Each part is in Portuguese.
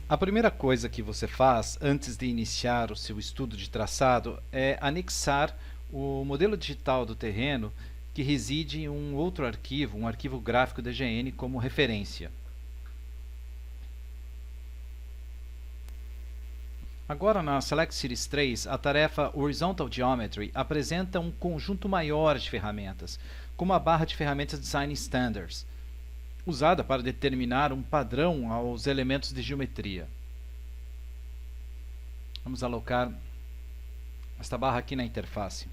A primeira coisa que você faz antes de iniciar o seu estudo de traçado é anexar o modelo digital do terreno que reside em um outro arquivo, um arquivo gráfico DGN como referência. Agora na Select Series 3, a tarefa Horizontal Geometry apresenta um conjunto maior de ferramentas, como a barra de ferramentas Design Standards, usada para determinar um padrão aos elementos de geometria. Vamos alocar esta barra aqui na interface.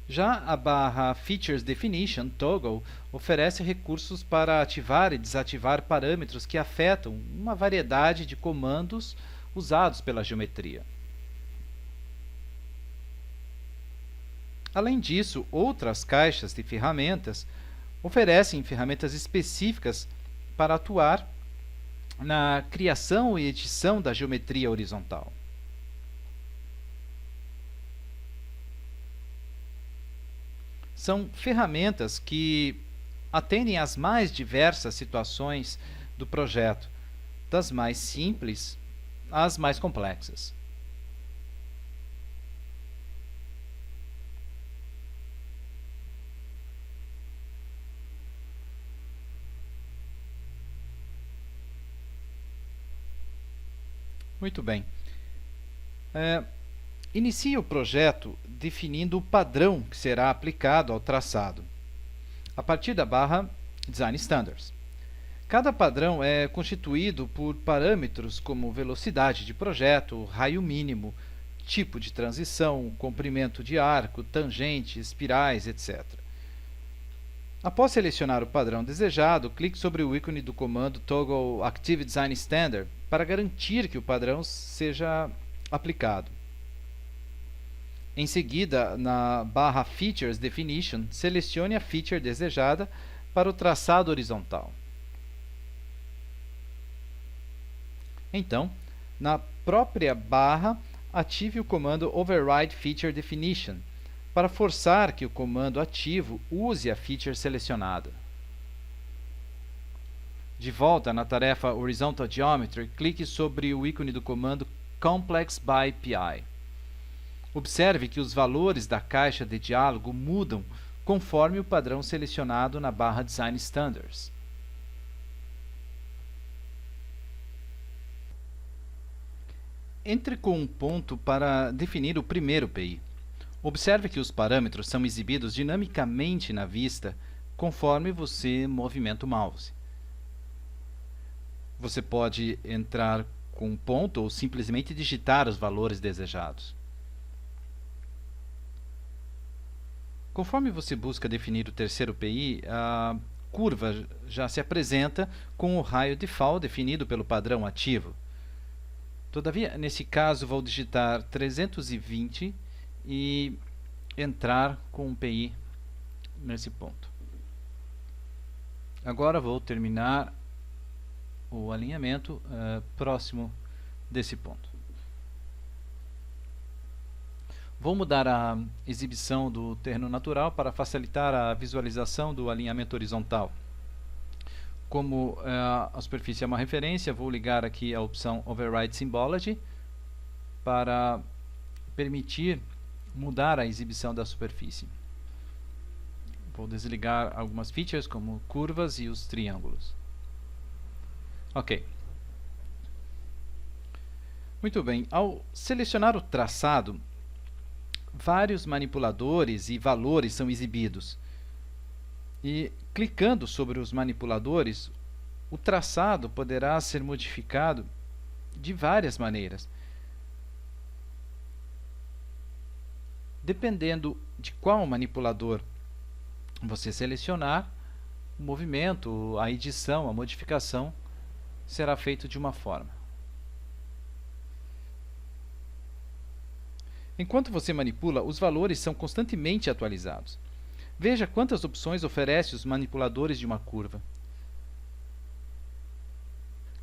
Já a barra Features Definition Toggle oferece recursos para ativar e desativar parâmetros que afetam uma variedade de comandos usados pela geometria. Além disso, outras caixas de ferramentas oferecem ferramentas específicas para atuar na criação e edição da geometria horizontal. São ferramentas que atendem às mais diversas situações do projeto, das mais simples às mais complexas. Muito bem. Inicie o projeto definindo o padrão que será aplicado ao traçado, a partir da barra Design Standards. Cada padrão é constituído por parâmetros como velocidade de projeto, raio mínimo, tipo de transição, comprimento de arco, tangentes, espirais, etc. Após selecionar o padrão desejado, clique sobre o ícone do comando Toggle Active Design Standard para garantir que o padrão seja aplicado. Em seguida, na barra Features Definition, selecione a feature desejada para o traçado horizontal. Então, na própria barra, ative o comando Override Feature Definition para forçar que o comando ativo use a feature selecionada. De volta na tarefa Horizontal Geometry, clique sobre o ícone do comando Complex by PI. Observe que os valores da caixa de diálogo mudam conforme o padrão selecionado na barra Design Standards. Entre com um ponto para definir o primeiro PI. Observe que os parâmetros são exibidos dinamicamente na vista conforme você movimenta o mouse. Você pode entrar com um ponto ou simplesmente digitar os valores desejados. Conforme você busca definir o terceiro PI, a curva já se apresenta com o raio default definido pelo padrão ativo. Todavia, nesse caso, vou digitar 320 e entrar com um PI nesse ponto. Agora vou terminar o alinhamento próximo desse ponto. Vou mudar a exibição do terreno natural para facilitar a visualização do alinhamento horizontal. Como a superfície é uma referência, vou ligar aqui a opção Override Symbology para permitir mudar a exibição da superfície. Vou desligar algumas features como curvas e os triângulos. Ok. Muito bem. Ao selecionar o traçado, vários manipuladores e valores são exibidos. E clicando sobre os manipuladores, o traçado poderá ser modificado de várias maneiras. Dependendo de qual manipulador você selecionar, o movimento, a edição, a modificação será feito de uma forma. Enquanto você manipula, os valores são constantemente atualizados. Veja quantas opções oferecem os manipuladores de uma curva.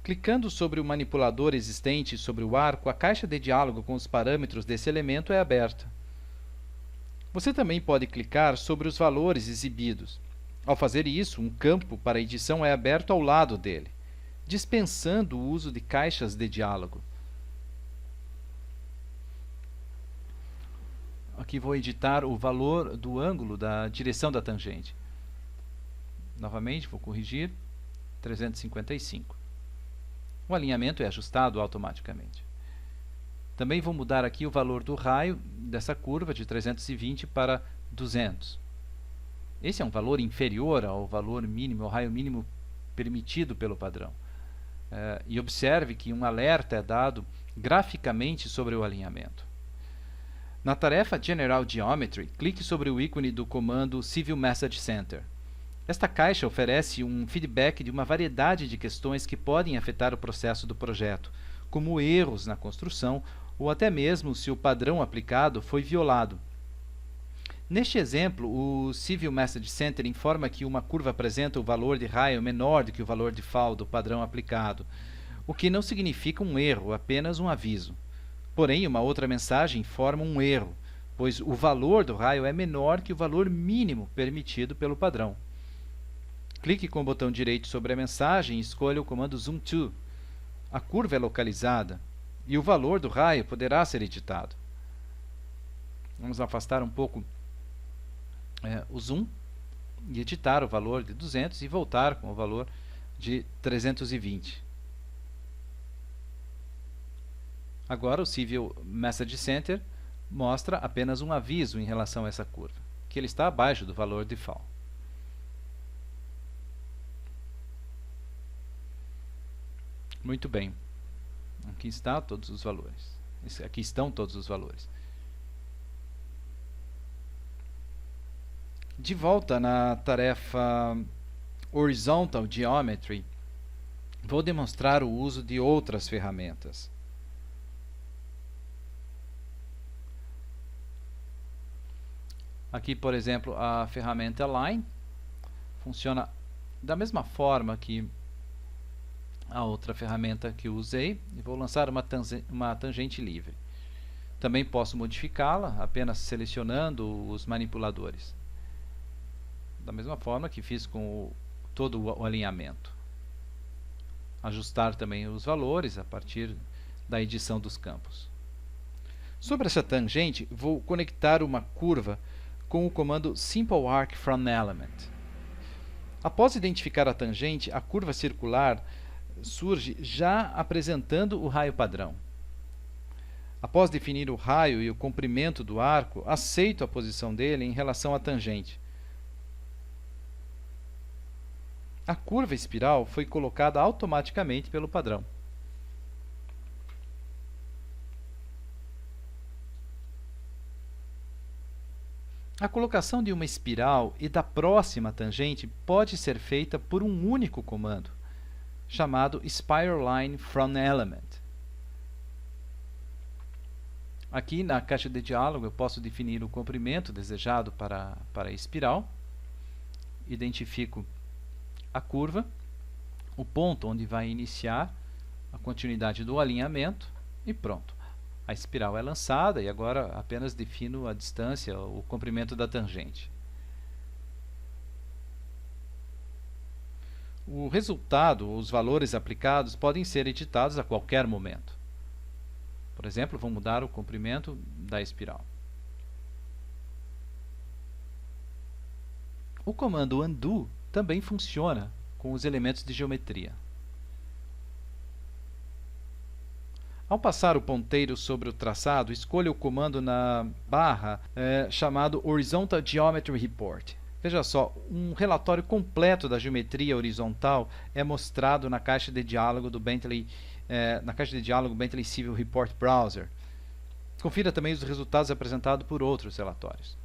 Clicando sobre o manipulador existente sobre o arco, a caixa de diálogo com os parâmetros desse elemento é aberta. Você também pode clicar sobre os valores exibidos. Ao fazer isso, um campo para edição é aberto ao lado dele. dispensando o uso de caixas de diálogo. Aqui vou editar o valor do ângulo da direção da tangente. Novamente, vou corrigir, 355. O alinhamento é ajustado automaticamente. Também vou mudar aqui o valor do raio dessa curva de 320 para 200. Esse é um valor inferior ao valor mínimo, ao raio mínimo permitido pelo padrão. E observe que um alerta é dado graficamente sobre o alinhamento. Na tarefa General Geometry, clique sobre o ícone do comando Civil Message Center. Esta caixa oferece um feedback de uma variedade de questões que podem afetar o processo do projeto, como erros na construção ou até mesmo se o padrão aplicado foi violado. Neste exemplo, o Civil Message Center informa que uma curva apresenta o valor de raio menor do que o valor de fall do padrão aplicado, o que não significa um erro, apenas um aviso. Porém, uma outra mensagem informa um erro, pois o valor do raio é menor que o valor mínimo permitido pelo padrão. Clique com o botão direito sobre a mensagem e escolha o comando Zoom To. A curva é localizada e o valor do raio poderá ser editado. Vamos afastar um pouco o zoom e editar o valor de 200 e voltar com o valor de 320. Agora o Civil Message Center mostra apenas um aviso em relação a essa curva, que ele está abaixo do valor de fall. Muito bem. Aqui está todos os valores. Aqui estão todos os valores. De volta na tarefa Horizontal Geometry, vou demonstrar o uso de outras ferramentas. Aqui, por exemplo, a ferramenta Line funciona da mesma forma que a outra ferramenta que eu usei, e vou lançar uma tangente livre. Também posso modificá-la apenas selecionando os manipuladores, da mesma forma que fiz com todo o alinhamento. Ajustar também os valores a partir da edição dos campos. Sobre essa tangente, vou conectar uma curva com o comando Simple Arc from Element. Após identificar a tangente, a curva circular surge já apresentando o raio padrão. Após definir o raio e o comprimento do arco, aceito a posição dele em relação à tangente. A curva espiral foi colocada automaticamente pelo padrão. A colocação de uma espiral e da próxima tangente pode ser feita por um único comando, chamado Spiraline from Element. Aqui na caixa de diálogo eu posso definir o comprimento desejado para a espiral, identifico a curva, o ponto onde vai iniciar a continuidade do alinhamento e pronto. A espiral é lançada e agora apenas defino a distância, o comprimento da tangente. O resultado, os valores aplicados, podem ser editados a qualquer momento. Por exemplo, vou mudar o comprimento da espiral. O comando Undo também funciona com os elementos de geometria. Ao passar o ponteiro sobre o traçado, escolha o comando na barra chamado Horizontal Geometry Report. Veja só, um relatório completo da geometria horizontal é mostrado na caixa de diálogo do Bentley, Bentley Civil Report Browser. Confira também os resultados apresentados por outros relatórios.